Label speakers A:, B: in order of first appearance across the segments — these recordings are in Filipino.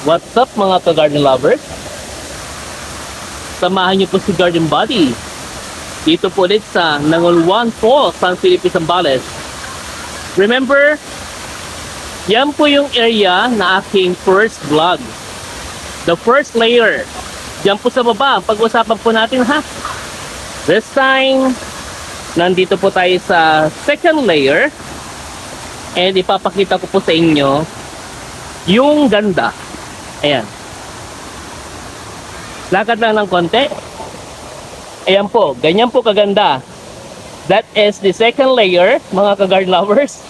A: What's up mga ka-garden lovers? Samahan niyo po si Garden Buddy dito po ulit sa Nangolwan Falls, San Felipe, Zambales. Remember, yan po yung area na aking first vlog. The first layer. Diyan po sa baba, pag-usapan po natin ha. This time, nandito po tayo sa second layer. And ipapakita ko po sa inyo yung ganda. Ayan. Lakad lang ng konti. Ayan po, ganyan po kaganda. That is the second layer, mga ka-garden lovers.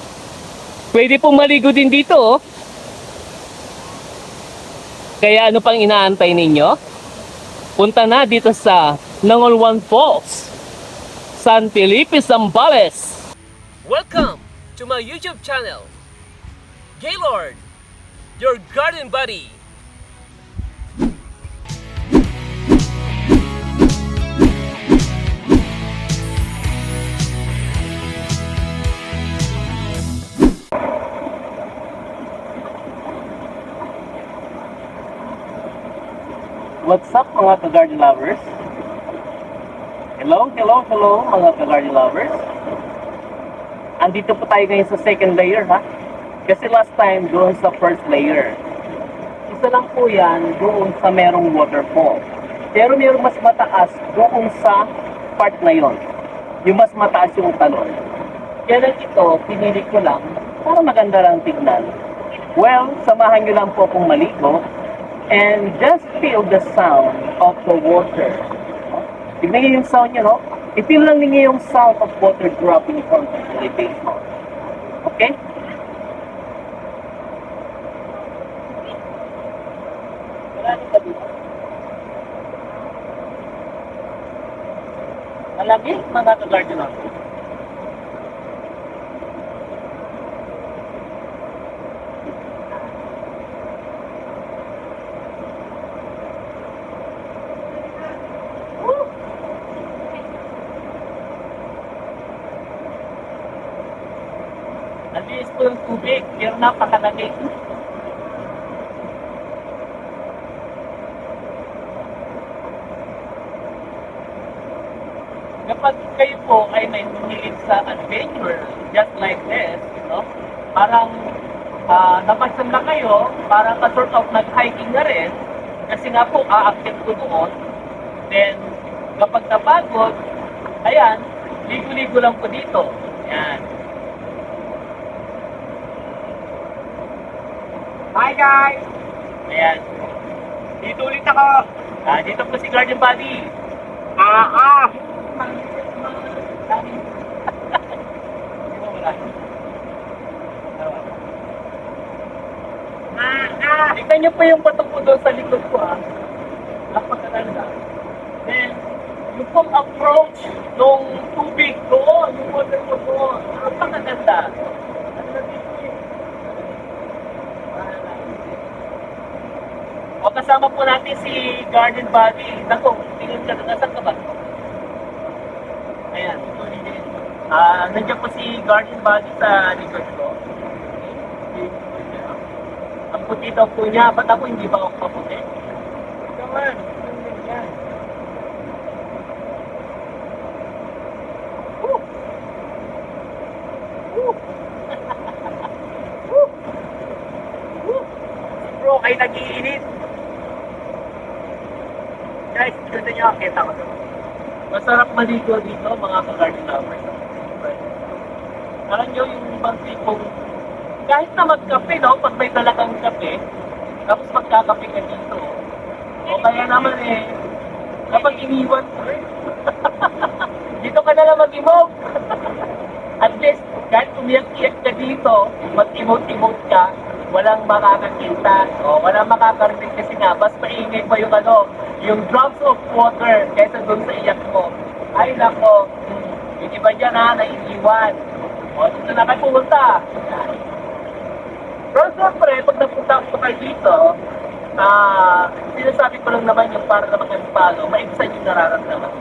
A: Pwede pong maligo din dito, oh. Kaya ano pang inaantay ninyo? Punta na dito sa Nangolwan Falls, San Felipe, Zambales. Welcome to my YouTube channel, Gaylord, your garden buddy. What's up mga ka-garden lovers? Hello mga ka-garden lovers. Andito po tayo ngayon sa second layer ha. Kasi last time doon sa first layer. Isa lang po yan doon sa merong waterfall. Pero merong mas mataas doon sa part na yon. Yung mas mataas yung talon. Kaya lang ito, pinili ko lang para maganda lang tignan. Well, samahan nyo lang po akong maligo. And just feel the sound of the water. Tignan niyo yung sound niya, no? I-feel lang niyo yung sound of water dropping from the elevation. Okay? Marami pa dito. Malagi, mga ka-garden natin. Nalinis po yung tubig, pero napakalamig. Kapag kayo po ay may humilig sa adventure, just like this, you know, parang napasan na kayo, parang ka-sort of nag-hiking na rin, kasi nga po, aakyat ko doon, then, kapag napagod, ayan, ligo-ligo lang po dito. Ayan. Hi guys! Ayan. Dito ulit ako. Dito po si Garden Buddy. Tignan niyo po yung bato po doon sa likod ko napakaganda. Then, yung pong approach nung tubig doon, yung water po doon, napakaganda. O kasama po natin si Garden Buddy. Nako, tingin ka, nasaan ka ba? Ayan, ito din. Nandiyan po si Garden Buddy sa likod ko. Ang puti daw po niya. Ba't ako hindi ba ako maputi? Come on. Woo! Woo! Woo! Woo! Si bro ay nag-iinit. Guys, gusto nyo, kita ko doon. Masarap maligo dito, mga ka-garden lovers. Alam nyo yung ibang tipong, kahit na magkape, no? Pag may talagang kape, tapos magkakape ka dito. O kaya naman kapag iniwan ko dito ka na lang mag-emote. At least, kahit umiyak-iyak ka dito, mag-emote-emote ka, walang makakakita, o walang makakarinig kasi nga, mas maingay pa yung drops of water kaysa doon sa iyak mo. Ay nako, yung iba dyan naiiwan. O, dito na kayo pumunta. Pero siyempre, pag napunta ko kayo dito, sinasabi ko lang naman yung para naman yung palo, maibsan yung nararamdaman.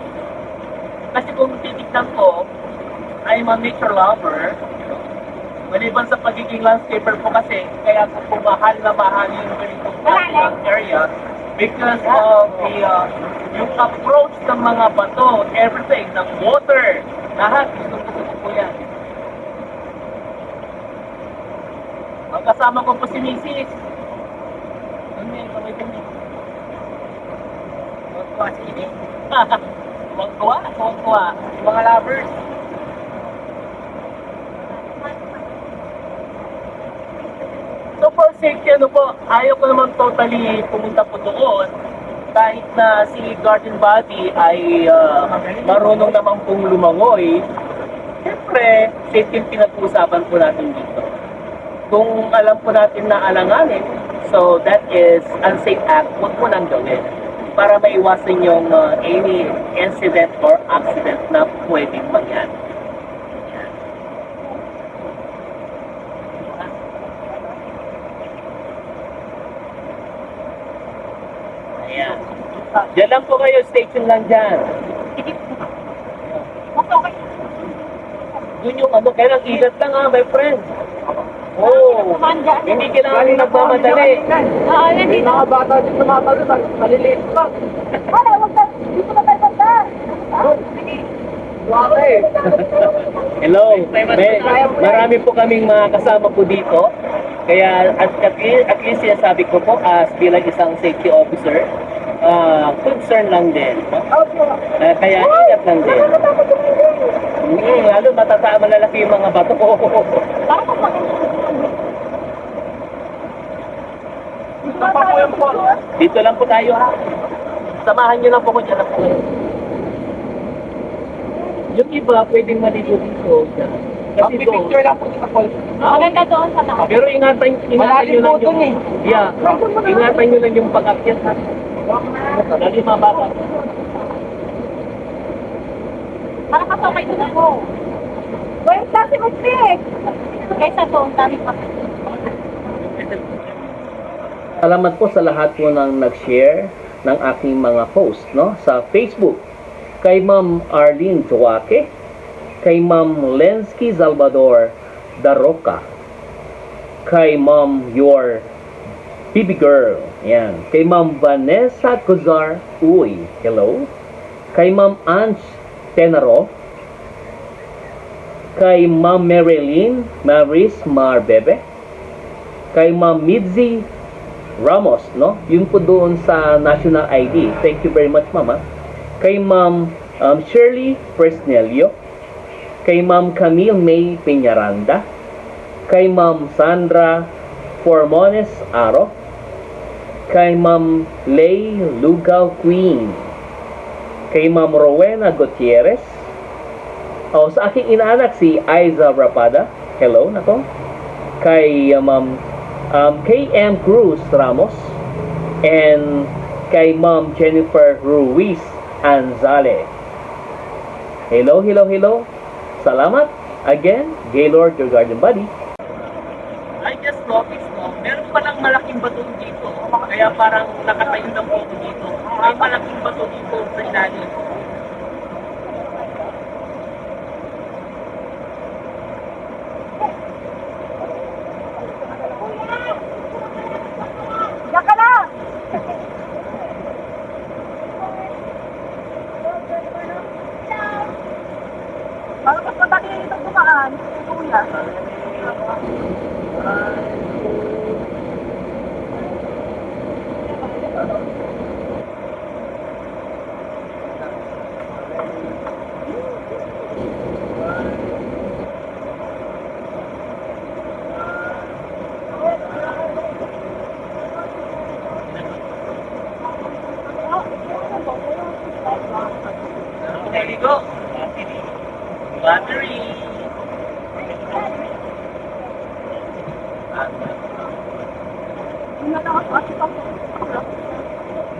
A: Kasi kung titignan ko, I'm a nature lover. Maliban sa pagiging landscaper po kasi, kaya ko po mahal na mahal yung ganitong area because of the yung approach ng mga bato, everything, ng water, lahat gusto ko po yan. Kasama ko po si Mrs. Ano yan, kamay ko niya. Tuwang-tuwa si Ini. Tuwang-tuwa. Mga lovers. So for safety, ano po, ayaw ko naman totally pumunta po doon. Kahit na si Garden Body ay marunong naman pong lumangoy, siyempre, safety yung pinag-uusapan po natin dito. Kung alam po natin na alanganin, so that is unsafe act, huwag mo nang gawin para maiwasan yung any incident or accident na pwedeng mangyari. Ayan. Diyan lang po kayo, station lang dyan. Yun yung ano, kailang ingat lang ha, my friend. Oh, hindi kailangan nagmamadali.
B: May mga bata din tumatalo, maliliit lang. Wala, wag ka, dito na tayo banda.
A: Hello, marami po kaming mga kasama po dito. Kaya at least sinasabi ko po as bilang isang safety officer, concern lang din. Kaya ingat lang din. Lalo malalaki yung mga bato. Dito lang po tayo ha. Samahan nyo lang po ko dyan. Yung iba pwedeng maligo dito. Kasi doon.
B: Picture lang po sa call.
C: Maganda doon sa mga.
A: Pero ingatan nyo lang yung... Yeah, ingatan nyo lang yung pag-akyat ha. Dali mga bata.
C: Para kasokay doon ako.
B: Wait, kasi mag-pick.
C: Kaysa doon, dami pa.
A: Salamat po sa lahat po ng nag-share ng aking mga post no sa Facebook. Kay Ma'am Arlene Joaque, kay Ma'am Lensky Salvador Daroca, kay Ma'am Your Baby Girl, yan. Kay Ma'am Vanessa Cozar Uy, hello. Kay Ma'am Ange Tenaro, kay Ma'am Marilyn Maris Marbebe, kay Ma'am Midzi Ramos, no? Yun po doon sa National ID. Thank you very much, Mama. Kay Ma'am Shirley Fresnelio, kay Ma'am Camille May Peñaranda, kay Ma'am Sandra Formones Aro, kay Ma'am Lay Lugaw Queen, kay Ma'am Rowena Gutierrez, sa aking inaanak si Aiza Rapada, hello, nako. Kay Ma'am KM Cruz Ramos, and kay Ma'am Jennifer Ruiz Anzale. Hello. Salamat. Again, Gaylord, your guardian buddy. I just noticed, no, meron palang malaking bato dito. Kaya parang nakatayo na po ako dito. May malaking bato dito sa ilalim.
B: Diyan ka na! Bakit mas madali dito dumaan? Kuya.
A: There you go. Battery.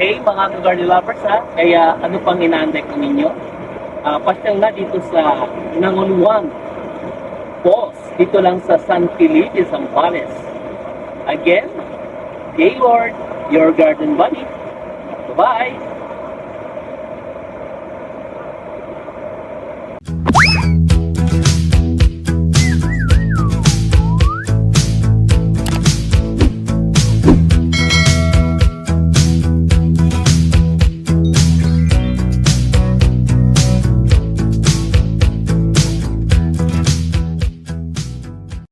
A: Hey mga Guardian lovers ha, kaya ano pang inaantay ko ninyo? Pasyal na dito sa Nangunwan Falls, dito lang sa San Felipe, Zambales. Again, Gaylord, your garden buddy. Bye-bye!